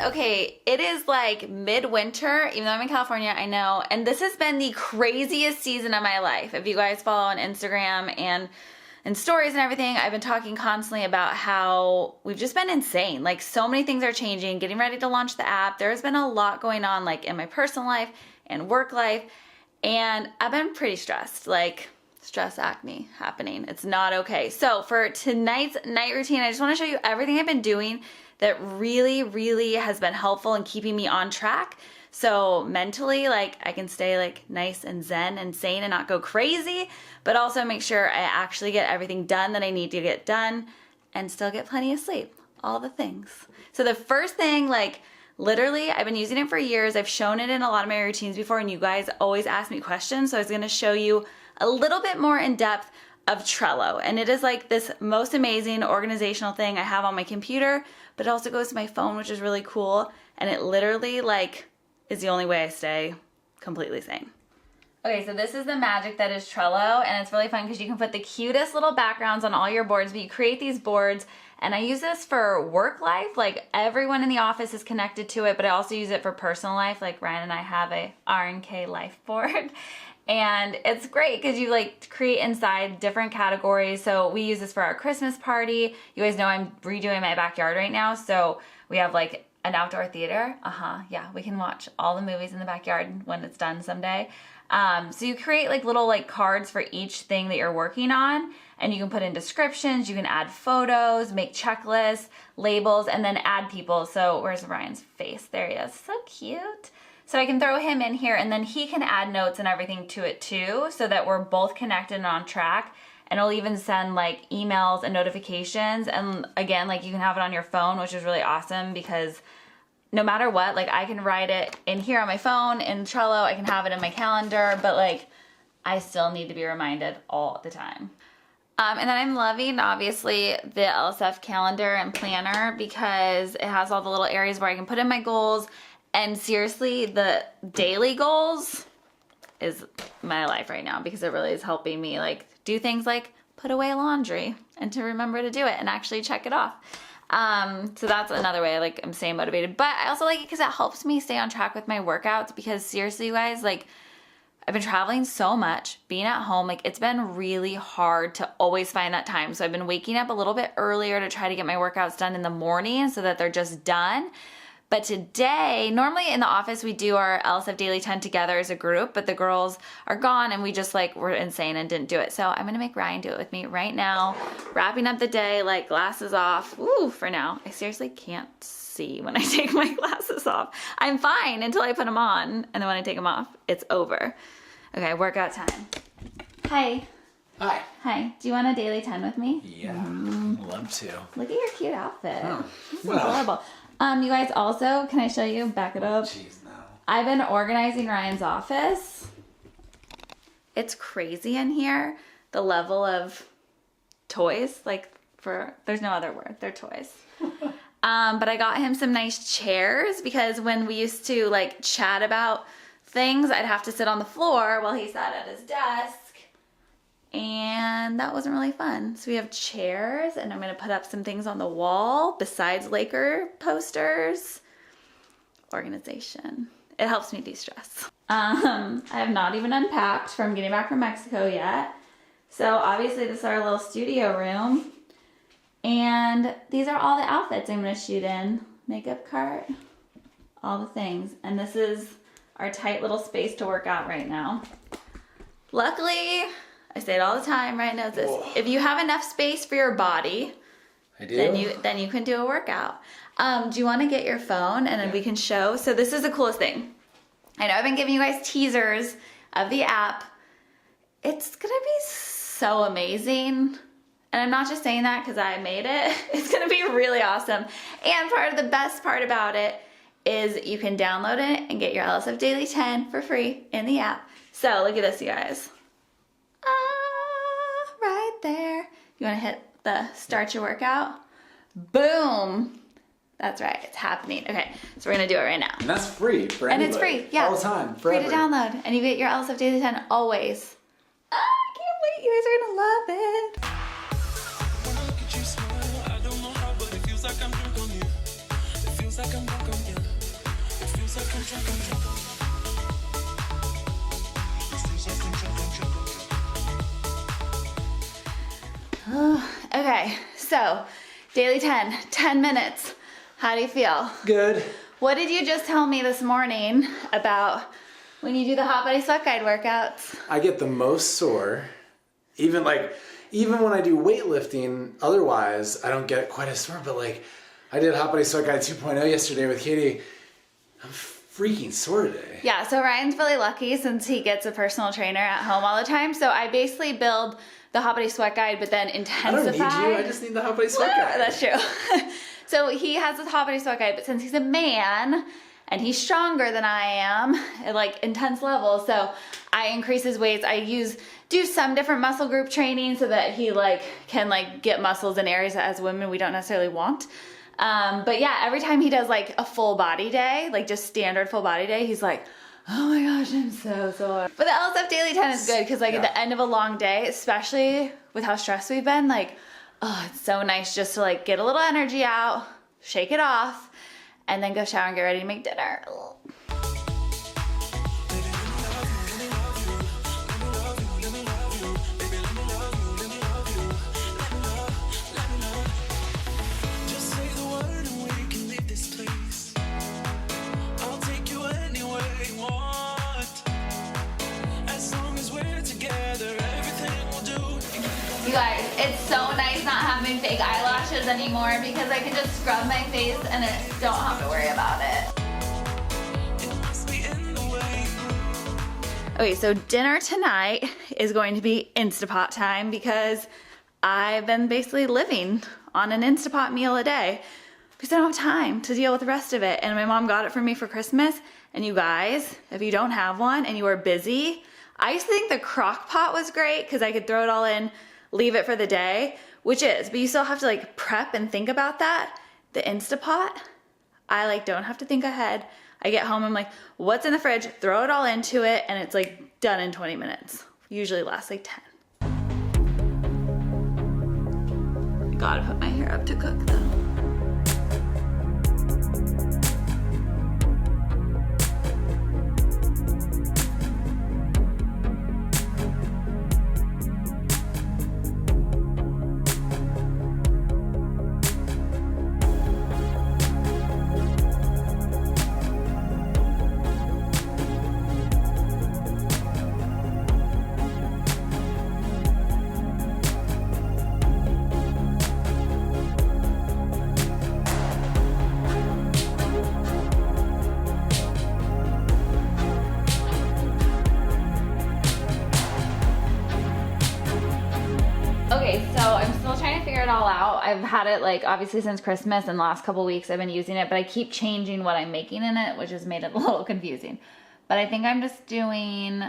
okay, it is like midwinter, even though I'm in California, I know, and this has been the craziest season of my life. If you guys follow on Instagram and stories and everything, I've been talking constantly about how we've just been insane. Like, so many things are changing, getting ready to launch the app. There's been a lot going on, like in my personal life and work life, and I've been pretty stressed, like stress acne happening. It's not okay. So for tonight's night routine, I just want to show you everything I've been doing that really, really has been helpful in keeping me on track. So mentally, like, I can stay like nice and zen and sane and not go crazy, but also make sure I actually get everything done that I need to get done and still get plenty of sleep. All the things. So the first thing, like, literally, I've been using it for years. I've shown it in a lot of my routines before, and you guys always ask me questions. So I was going to show you a little bit more in depth of Trello. And it is like this most amazing organizational thing I have on my computer, but it also goes to my phone, which is really cool. And it literally, like, is the only way I stay completely sane. Okay, so this is the magic that is Trello, and it's really fun because you can put the cutest little backgrounds on all your boards, but you create these boards, and I use this for work life. Like, everyone in the office is connected to it, but I also use it for personal life. Like, Ryan and I have a R&K life board, and it's great because you like create inside different categories. So we use this for our Christmas party. You guys know I'm redoing my backyard right now, so we have like an outdoor theater. Yeah, we can watch all the movies in the backyard when it's done someday. So you create like little like cards for each thing that you're working on, and you can put in descriptions, you can add photos, make checklists, labels, and then add people. So where's Ryan's face? There he is. So cute. So I can throw him in here, and then he can add notes and everything to it too, so that we're both connected and on track. And it'll even send like emails and notifications. And again, like, you can have it on your phone, which is really awesome because no matter what, like, I can write it in here on my phone, in Trello, I can have it in my calendar, but like, I still need to be reminded all the time. And then I'm loving, obviously, the LSF calendar and planner because it has all the little areas where I can put in my goals. And seriously, the daily goals is my life right now because it really is helping me like do things like put away laundry and to remember to do it and actually check it off. So that's another way, like, I'm staying motivated. But I also like it because it helps me stay on track with my workouts because seriously, you guys, like, I've been traveling so much, being at home, like, it's been really hard to always find that time. So I've been waking up a little bit earlier to try to get my workouts done in the morning so that they're just done. But today, normally in the office, we do our LSF Daily 10 together as a group, but the girls are gone and we just like were insane and didn't do it. So I'm gonna make Ryan do it with me right now, wrapping up the day, like glasses off. Ooh, for now. I seriously can't see when I take my glasses off. I'm fine until I put them on, and then when I take them off, it's over. Okay, workout time. Hi. Hi. Hi. Do you want a daily 10 with me? Yeah, love to. Look at your cute outfit. Oh, This is well. adorable. You guys also, can I show you? Back it up. Jeez, no. I've been organizing Ryan's office. It's crazy in here. The level of toys, like, there's no other word. They're toys. But I got him some nice chairs because when we used to like chat about things, I'd have to sit on the floor while he sat at his desk. And that wasn't really fun. So we have chairs, and I'm gonna put up some things on the wall besides Laker posters. Organization. It helps me de-stress. I have not even unpacked from getting back from Mexico yet. So obviously this is our little studio room. And these are all the outfits I'm gonna shoot in. Makeup cart, all the things. And this is our tight little space to work out right now. Luckily, I say it all the time, Ryan knows this. Whoa. If you have enough space for your body, I do. then you can do a workout. Do you want to get your phone and then we can show? So this is the coolest thing. I know I've been giving you guys teasers of the app. It's gonna be so amazing. And I'm not just saying that because I made it. It's gonna be really awesome. And part of the best part about it is you can download it and get your LSF Daily 10 for free in the app. So look at this, you guys. Right there. You want to hit the start your workout? Boom. That's right. It's happening. Okay, so we're going to do it right now. And that's free for And anybody. it's free, yeah. All the time, Free forever. to download. And you get your LSF Daily 10 always. I can't wait. You guys are going to love it. When I look at you smile, I don't know how, but it feels like I'm drunk on you. It feels like I'm drunk on you. Okay, so daily 10 minutes. How do you feel? Good. What did you just tell me this morning about when you do the hot body sweat guide workouts? I get the most sore. Even when I do weightlifting, otherwise I don't get quite as sore, but like I did Hot Body Sweat Guide 2.0 yesterday with Katie. I'm freaking sore today. Yeah, so Ryan's really lucky since he gets a personal trainer at home all the time. So I basically build the Hot Body Sweat Guide, but then intensify. I don't need you, I just need the Hot Body Sweat Guide. That's true. So he has this Hot Body Sweat Guide, but since he's a man and he's stronger than I am at like intense levels, so I increase his weights. I do some different muscle group training so that he can get muscles in areas that as women we don't necessarily want. But yeah, every time he does like a full body day, like just standard full body day, he's like, oh my gosh, I'm so sore. But the LSF Daily 10 is good because at the end of a long day, especially with how stressed we've been, it's so nice just to get a little energy out, shake it off, and then go shower and get ready to make dinner. You guys, it's so nice not having fake eyelashes anymore because I can just scrub my face and don't have to worry about it. Okay, so dinner tonight is going to be Instapot time because I've been basically living on an Instapot meal a day because I don't have time to deal with the rest of it. And my mom got it for me for Christmas. And you guys, if you don't have one and you are busy, I used to think the crock pot was great because I could throw it all in, leave it for the day, which is, but you still have to prep and think about that. The Instapot, I don't have to think ahead. I get home, I'm like, what's in the fridge? Throw it all into it, and it's done in 20 minutes. Usually lasts 10. I gotta put my hair up to cook though. Okay, so I'm still trying to figure it all out. I've had it obviously since Christmas, and the last couple weeks I've been using it, but I keep changing what I'm making in it, which has made it a little confusing. But I think I'm just doing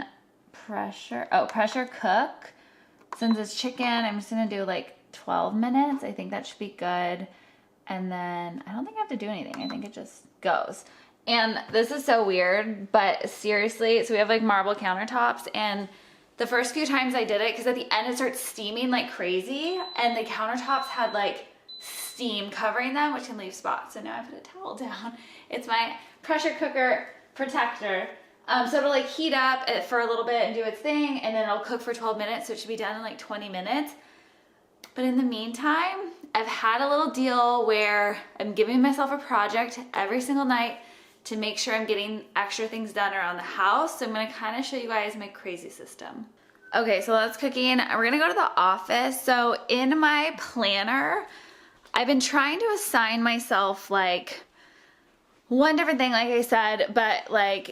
pressure cook. Since it's chicken, I'm just gonna do 12 minutes. I think that should be good. And then I don't think I have to do anything. I think it just goes. And this is so weird, but seriously, so we have marble countertops, and the first few times I did it, because at the end it starts steaming like crazy, and the countertops had steam covering them, which can leave spots. So now I put a towel down. It's my pressure cooker protector. So it'll heat up for a little bit and do its thing, and then it'll cook for 12 minutes, so it should be done in 20 minutes. But in the meantime, I've had a little deal where I'm giving myself a project every single night to make sure I'm getting extra things done around the house. So I'm gonna kind of show you guys my crazy system. Okay, so that's cooking. We're gonna go to the office. So in my planner, I've been trying to assign myself one different thing, like I said, but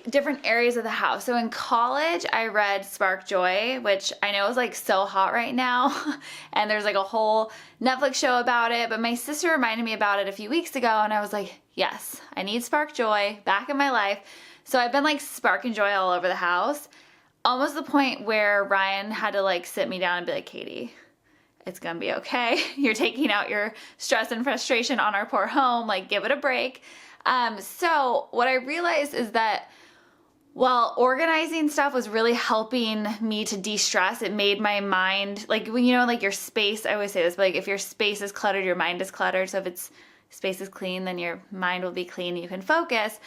different areas of the house. So in college, I read Spark Joy, which I know is so hot right now. And there's a whole Netflix show about it. But my sister reminded me about it a few weeks ago, and I was like, yes, I need Spark Joy back in my life. So I've been sparking joy all over the house, almost the point where Ryan had to sit me down and be like, Katie, it's gonna be okay. You're taking out your stress and frustration on our poor home. Give it a break. So what I realized is that while organizing stuff was really helping me to de-stress, it made my mind, when your space, I always say this, but if your space is cluttered, your mind is cluttered. So if it's space is clean, then your mind will be clean, you can focus.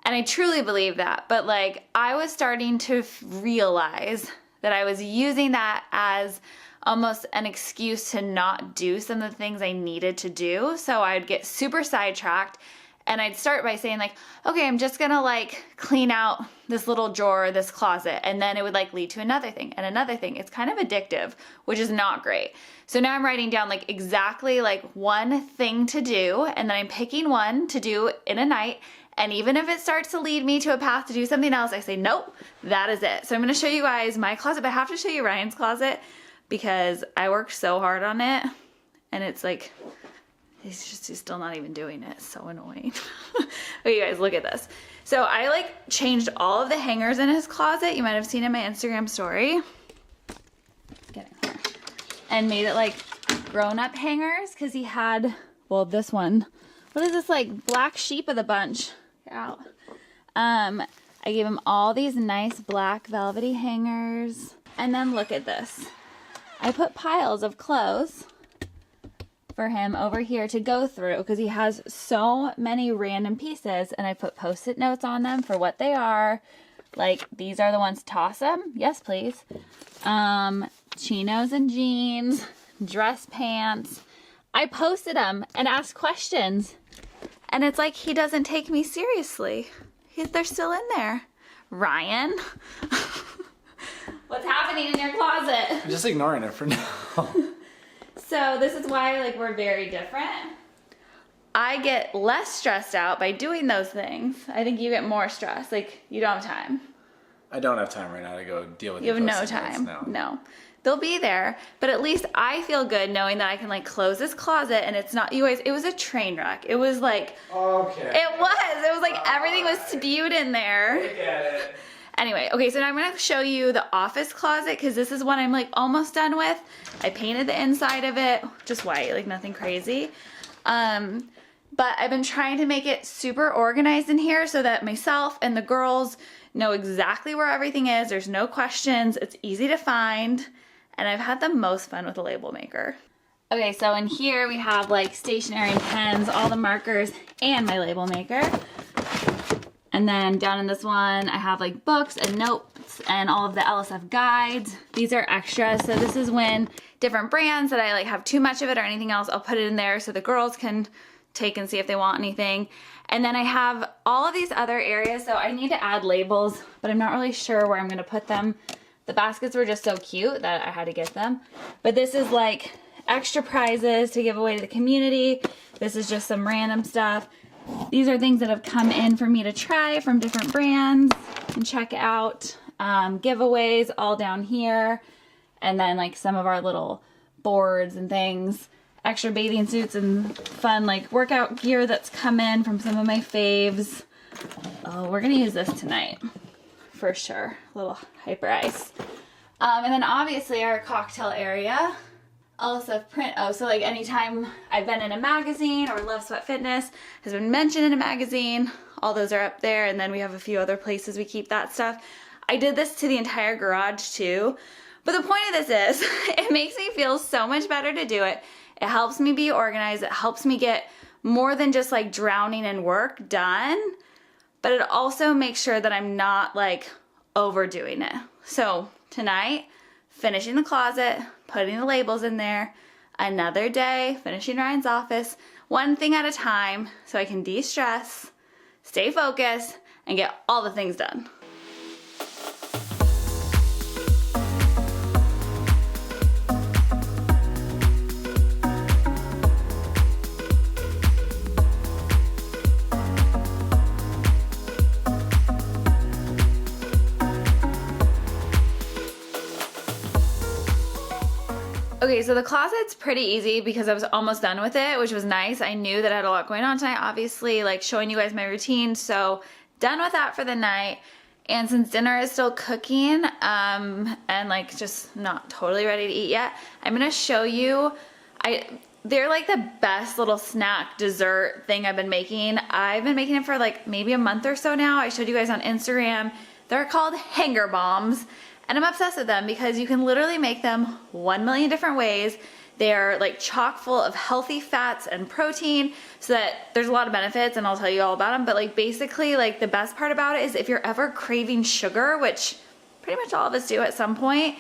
And I truly believe that. But I was starting to realize that I was using that as almost an excuse to not do some of the things I needed to do. So I'd get super sidetracked, and I'd start by saying like, okay, I'm just gonna like clean out this little drawer, this closet. And then it would like lead to another thing and another thing. It's kind of addictive, which is not great. So now I'm writing down like exactly like one thing to do, and then I'm picking one to do in a night. And even if it starts to lead me to a path to do something else, I say, nope, that is it. So I'm gonna show you guys my closet, but I have to show you Ryan's closet because I worked so hard on it, and it's like, he's still not even doing it. It's so annoying. But you guys, look at this. So I like changed all of the hangers in his closet. You might have seen in my Instagram story. Getting here. And made it like grown-up hangers because he had, well, this one. What is this, like black sheep of the bunch? Get out. I gave him all these nice black velvety hangers. And then look at this. I put piles of clothes for him over here to go through because he has so many random pieces, and I put post-it notes on them for what they are. Like, these are the ones, toss them, yes please. Chinos and jeans, dress pants. I posted them and asked questions, and it's like he doesn't take me seriously. They're still in there. Ryan, what's happening in your closet? I'm just ignoring it for now. So this is why like we're very different. I get less stressed out by doing those things. I think you get more stressed. Like, you don't have time. I don't have time right now to go deal with You have no time. No. They'll be there, but at least I feel good knowing that I can like close this closet and it's not, you guys, it was a train wreck. It was like, okay. It was like everything was spewed in there. Look at it. Anyway, okay, so now I'm gonna show you the office closet because this is one I'm like almost done with. I painted the inside of it, just white, like nothing crazy. But I've been trying to make it super organized in here so that myself and the girls know exactly where everything is. There's no questions, it's easy to find, and I've had the most fun with the label maker. Okay, so in here we have like stationery and pens, all the markers, and my label maker. And then down in this one, I have like books and notes and all of the LSF guides. These are extras. So this is when different brands that I like have too much of it or anything else, I'll put it in there so the girls can take and see if they want anything. And then I have all of these other areas. So I need to add labels, but I'm not really sure where I'm gonna put them. The baskets were just so cute that I had to get them. But this is like extra prizes to give away to the community. This is just some random stuff. These are things that have come in for me to try from different brands and check out. Giveaways all down here. And then like some of our little boards and things. Extra bathing suits and fun like workout gear that's come in from some of my faves. Oh, we're gonna use this tonight for sure. A little hyper ice. And then obviously our cocktail area. LSF print. Oh, so like anytime I've been in a magazine or Love Sweat Fitness has been mentioned in a magazine, all those are up there. And then we have a few other places we keep that stuff. I did this to the entire garage too. But the point of this is, it makes me feel so much better to do it. It helps me be organized. It helps me get more than just like drowning in work done. But it also makes sure that I'm not like overdoing it. So tonight, finishing the closet, putting the labels in there, another day, finishing Ryan's office, one thing at a time so I can de-stress, stay focused, and get all the things done. Okay, so the closet's pretty easy because I was almost done with it, which was nice. I knew that I had a lot going on tonight, obviously, like showing you guys my routine. So done with that for the night. And since dinner is still cooking, and like just not totally ready to eat yet, I'm gonna show you, they're like the best little snack dessert thing I've been making. I've been making it for like maybe a month or so now. I showed you guys on Instagram. They're called hanger bombs. And I'm obsessed with them because you can literally make them 1 million different ways. They are like chock full of healthy fats and protein, so that there's a lot of benefits, and I'll tell you all about them. But like basically, like the best part about it is if you're ever craving sugar, which pretty much all of us do at some point,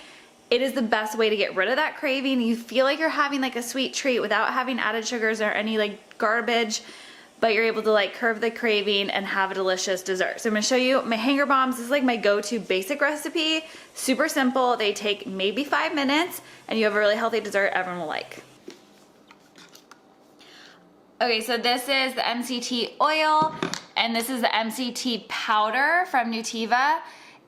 it is the best way to get rid of that craving. You feel like you're having like a sweet treat without having added sugars or any like garbage, but you're able to like curb the craving and have a delicious dessert. So I'm gonna show you my hanger bombs. This is like my go-to basic recipe. Super simple. They take maybe 5 minutes and you have a really healthy dessert everyone will like. Okay, so this is the MCT oil and this is the MCT powder from Nutiva.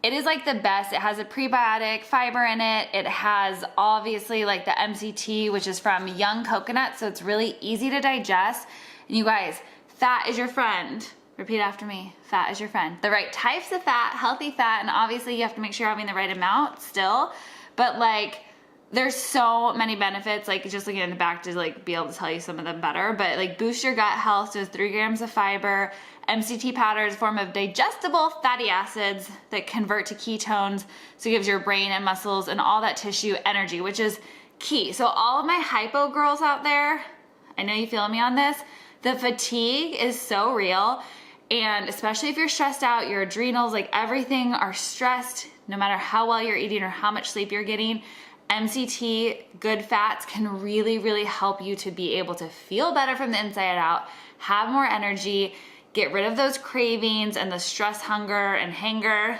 It is like the best. It has a prebiotic fiber in it. It has obviously like the MCT, which is from young coconut, so it's really easy to digest. And you guys, fat is your friend. Repeat after me, fat is your friend. The right types of fat, healthy fat, and obviously you have to make sure you're having the right amount still, but like there's so many benefits, like just looking in the back to like be able to tell you some of them better, but like boost your gut health, so it's 3 grams of fiber. MCT powder is a form of digestible fatty acids that convert to ketones, so it gives your brain and muscles and all that tissue energy, which is key. So all of my hypo girls out there, I know you feel me on this, the fatigue is so real, and especially if you're stressed out, your adrenals, like everything are stressed, no matter how well you're eating or how much sleep you're getting. MCT, good fats, can really, really help you to be able to feel better from the inside out, have more energy, get rid of those cravings and the stress, hunger, and hanger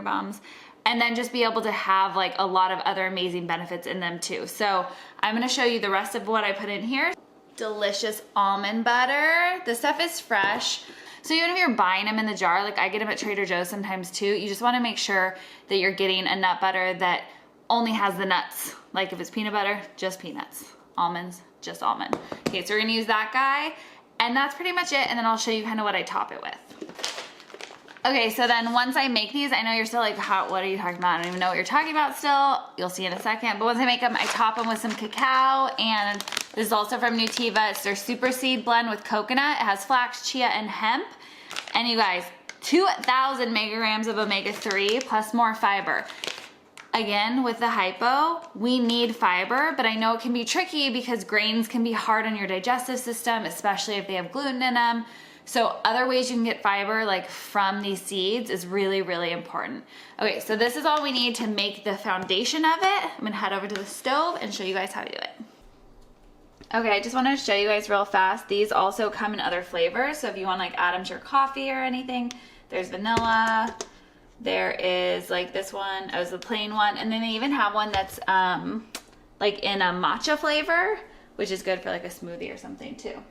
bombs, and then just be able to have like a lot of other amazing benefits in them too. So I'm gonna show you the rest of what I put in here. Delicious almond butter. This stuff is fresh. So even if you're buying them in the jar, like I get them at Trader Joe's sometimes too, you just wanna make sure that you're getting a nut butter that only has the nuts. Like if it's peanut butter, just peanuts. Almonds, just almond. Okay, so we're gonna use that guy. And that's pretty much it, and then I'll show you kind of what I top it with. Okay, so then once I make these, I know you're still like, what are you talking about? I don't even know what you're talking about still. You'll see in a second. But once I make them, I top them with some cacao, and this is also from Nutiva. It's their super seed blend with coconut. It has flax, chia, and hemp. And you guys, 2,000 megagrams of omega-3 plus more fiber. Again, with the hypo, we need fiber, but I know it can be tricky because grains can be hard on your digestive system, especially if they have gluten in them. So other ways you can get fiber, like from these seeds, is really, really important. Okay, so this is all we need to make the foundation of it. I'm gonna head over to the stove and show you guys how to do it. Okay, I just wanted to show you guys real fast. These also come in other flavors, so if you want to like add them to your coffee or anything, there's vanilla. There is like this one, it was the plain one, and then they even have one that's like in a matcha flavor, which is good for like a smoothie or something too.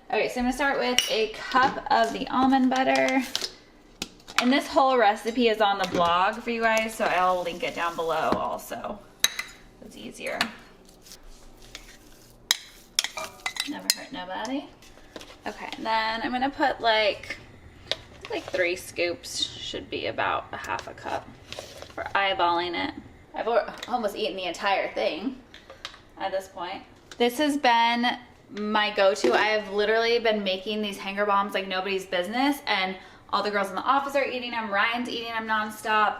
Okay, so I'm gonna start with a cup of the almond butter. And this whole recipe is on the blog for you guys, so I'll link it down below also. It's easier. Never hurt nobody. Okay, and then I'm gonna put like 3 scoops, should be about a half a cup for eyeballing it. I've almost eaten the entire thing at this point. This has been my go-to. I have literally been making these hanger bombs like nobody's business, and all the girls in the office are eating them. Ryan's eating them nonstop.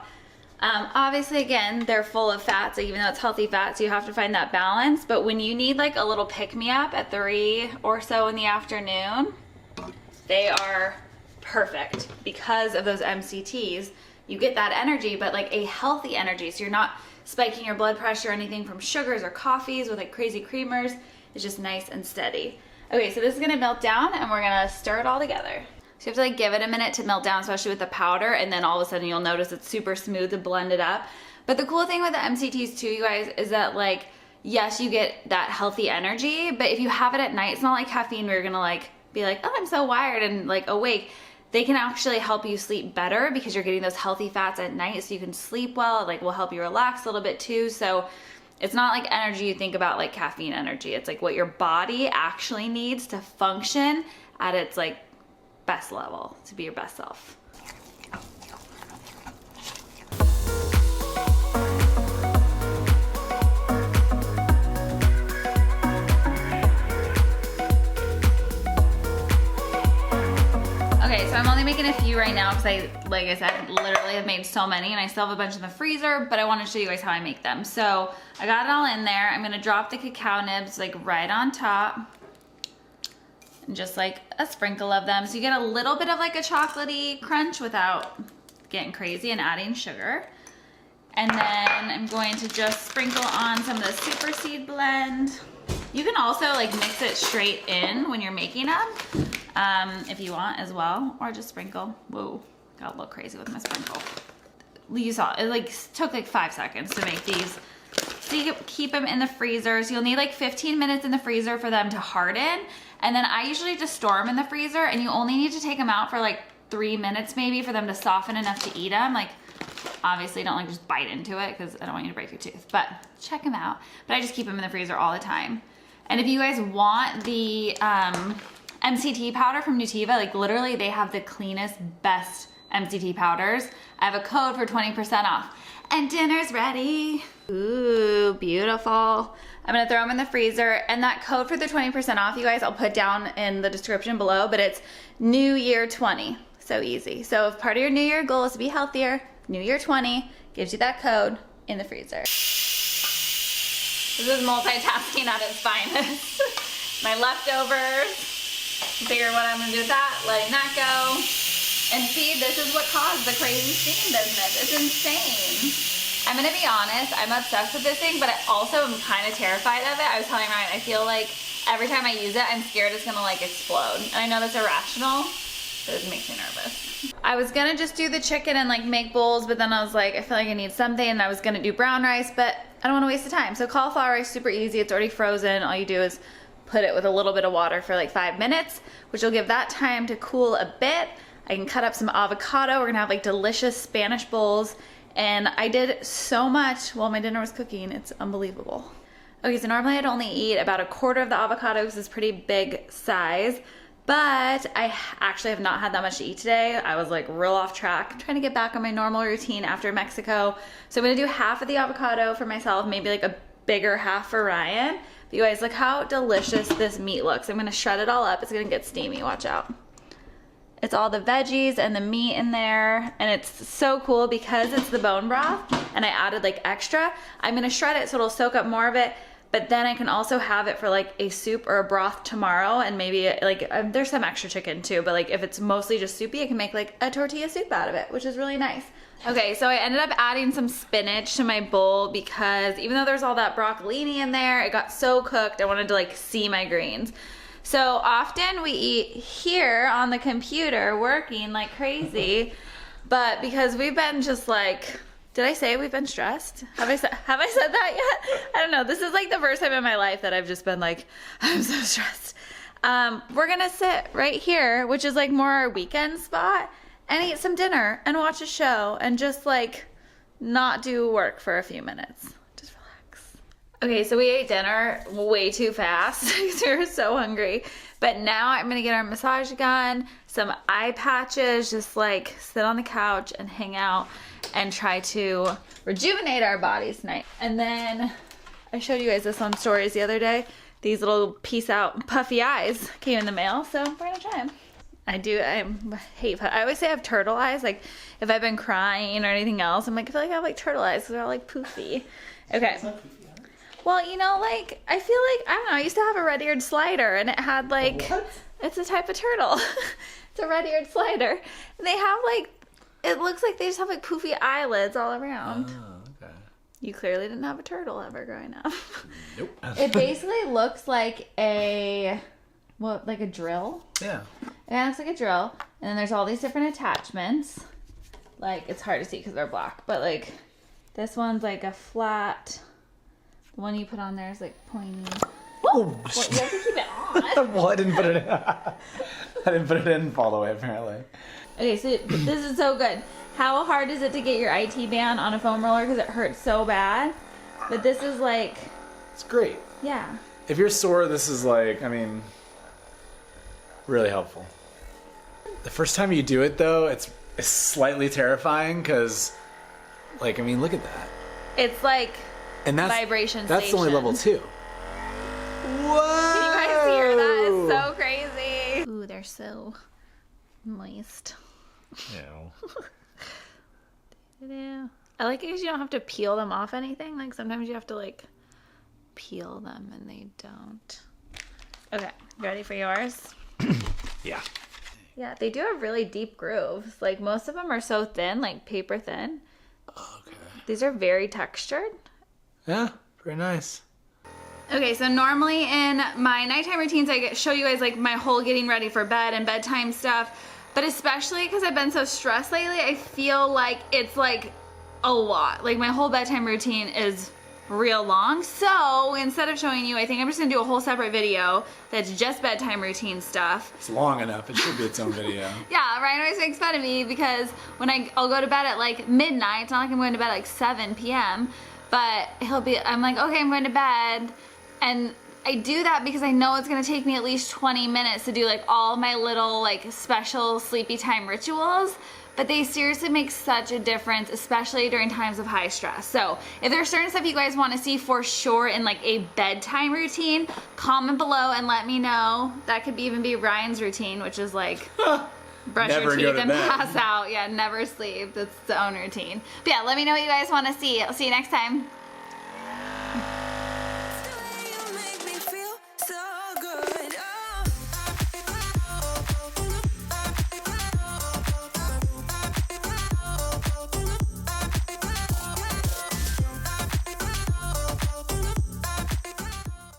Obviously, again, they're full of fat, so even though it's healthy fat, so you have to find that balance. But when you need like a little pick-me-up at 3 or so in the afternoon, they are perfect because of those MCTs. You get that energy, but like a healthy energy, so you're not spiking your blood pressure or anything from sugars or coffees with like crazy creamers. It's just nice and steady. Okay, so this is gonna melt down and we're gonna stir it all together. So you have to like give it a minute to melt down, especially with the powder, and then all of a sudden you'll notice it's super smooth to blend it up. But the cool thing with the MCTs too, you guys, is that like, yes, you get that healthy energy, but if you have it at night, it's not like caffeine where you're gonna like be like, oh, I'm so wired and like awake. They can actually help you sleep better because you're getting those healthy fats at night, so you can sleep well. It like will help you relax a little bit too. So it's not like energy you think about like caffeine energy. It's like what your body actually needs to function at its like best level, to be your best self. Okay, so I'm only making a few right now because like I said, literally have made so many and I still have a bunch in the freezer, but I want to show you guys how I make them. So I got it all in there. I'm gonna drop the cacao nibs like right on top. And just like a sprinkle of them. So you get a little bit of like a chocolatey crunch without getting crazy and adding sugar. And then I'm going to just sprinkle on some of the super seed blend. You can also like mix it straight in when you're making them, if you want as well, or just sprinkle. Whoa, got a little crazy with my sprinkle. You saw it like took like 5 seconds to make these. So you can keep them in the freezer. So you'll need like 15 minutes in the freezer for them to harden. And then I usually just store them in the freezer, and you only need to take them out for like 3 minutes maybe for them to soften enough to eat them. Like obviously don't like just bite into it because I don't want you to break your tooth, but check them out. But I just keep them in the freezer all the time. And if you guys want the MCT powder from Nutiva, like literally they have the cleanest, best MCT powders. I have a code for 20% off. And dinner's ready. Ooh, beautiful. I'm gonna throw them in the freezer, and that code for the 20% off, you guys, I'll put down in the description below, but it's New Year 20. So easy. So if part of your New Year goal is to be healthier, New Year 20 gives you that code in the freezer. This is multitasking at its finest. My leftovers. Figure what I'm gonna do with that, letting that go. And see, this is what caused the crazy steam business. It's insane. I'm gonna be honest, I'm obsessed with this thing, but I also am kind of terrified of it. I was telling Ryan, I feel like every time I use it, I'm scared it's gonna like explode. And I know that's irrational, but it makes me nervous. I was gonna just do the chicken and like make bowls, but then I was like, I feel like I need something, and I was gonna do brown rice, but I don't wanna waste the time. So cauliflower rice, super easy, it's already frozen. All you do is put it with a little bit of water for like 5 minutes, which will give that time to cool a bit. I can cut up some avocado. We're gonna have like delicious Spanish bowls. And I did so much while my dinner was cooking, it's unbelievable. Okay, so normally I'd only eat about 1/4 of the avocado because it's pretty big size, but I actually have not had that much to eat today. I was like real off track. I'm trying to get back on my normal routine after Mexico. So I'm gonna do half of the avocado for myself, maybe like a bigger half for Ryan. But you guys, look how delicious this meat looks. I'm gonna shred it all up. It's gonna get steamy, watch out. It's all the veggies and the meat in there, and it's so cool because it's the bone broth and I added like extra. I'm gonna shred it so it'll soak up more of it, but then I can also have it for like a soup or a broth tomorrow, and maybe like there's some extra chicken too, but like if it's mostly just soupy, I can make like a tortilla soup out of it, which is really nice. Okay, so I ended up adding some spinach to my bowl because even though there's all that broccolini in there, it got so cooked, I wanted to like see my greens. So often we eat here on the computer working like crazy, but because we've been just like, did I say we've been stressed? Have I said that yet? I don't know. This is like the first time in my life that I've just been like, I'm so stressed. We're gonna sit right here, which is like more our weekend spot, and eat some dinner and watch a show and just like not do work for a few minutes. Okay, so we ate dinner way too fast because we were so hungry. But now I'm gonna get our massage gun, some eye patches, just like sit on the couch and hang out and try to rejuvenate our bodies tonight. And then I showed you guys this on stories the other day. These little peace out puffy eyes came in the mail, so we're gonna try them. I always say I have turtle eyes. Like if I've been crying or anything else, I'm like, I feel like I have like turtle eyes because they're all like poofy. Okay. Well, you know, like, I feel like, I don't know, I used to have a red-eared slider, and it had, like, what? It's a type of turtle. It's a red-eared slider. And they have, like, it looks like they just have, like, poofy eyelids all around. Oh, okay. You clearly didn't have a turtle ever growing up. Nope. It basically looks like a drill? Yeah. It looks like a drill, and then there's all these different attachments. Like, it's hard to see because they're black, but, like, this one's, like, a flat... The one you put on there is like pointy. Oh, well, you have to keep it on. Well, I didn't put it in. I didn't put it in all the way, apparently. Okay, so this is so good. How hard is it to get your IT band on a foam roller because it hurts so bad? But this is like... It's great. Yeah. If you're sore, this is like, I mean, really helpful. The first time you do it, though, it's slightly terrifying because, like, I mean, look at that. It's like... And that's vibration That's station. only level 2. Whoa! Can you guys hear that? It's so crazy. Ooh, they're so moist. Yeah. I like it because you don't have to peel them off anything. Like sometimes you have to like peel them and they don't. Okay, ready for yours? Yeah. Yeah, they do have really deep grooves. Like most of them are so thin, like paper thin. Okay. These are very textured. Yeah, very nice. Okay, so normally in my nighttime routines, I show you guys like my whole getting ready for bed and bedtime stuff. But especially because I've been so stressed lately, I feel like it's like a lot. Like my whole bedtime routine is real long. So instead of showing you, I think I'm just gonna do a whole separate video that's just bedtime routine stuff. It's long enough. It should be its own video. Yeah, Ryan always makes fun of me because when I'll go to bed at like midnight. It's not like I'm going to bed at like 7 p.m. But I'm like, okay, I'm going to bed. And I do that because I know it's gonna take me at least 20 minutes to do like all my little like special sleepy time rituals. But they seriously make such a difference, especially during times of high stress. So if there's certain stuff you guys want to see for sure in like a bedtime routine, comment below and let me know. That could even be Ryan's routine, which is like brush your teeth and pass out. Yeah, never sleep. That's its own routine. But yeah, let me know what you guys want to see. I'll see you next time.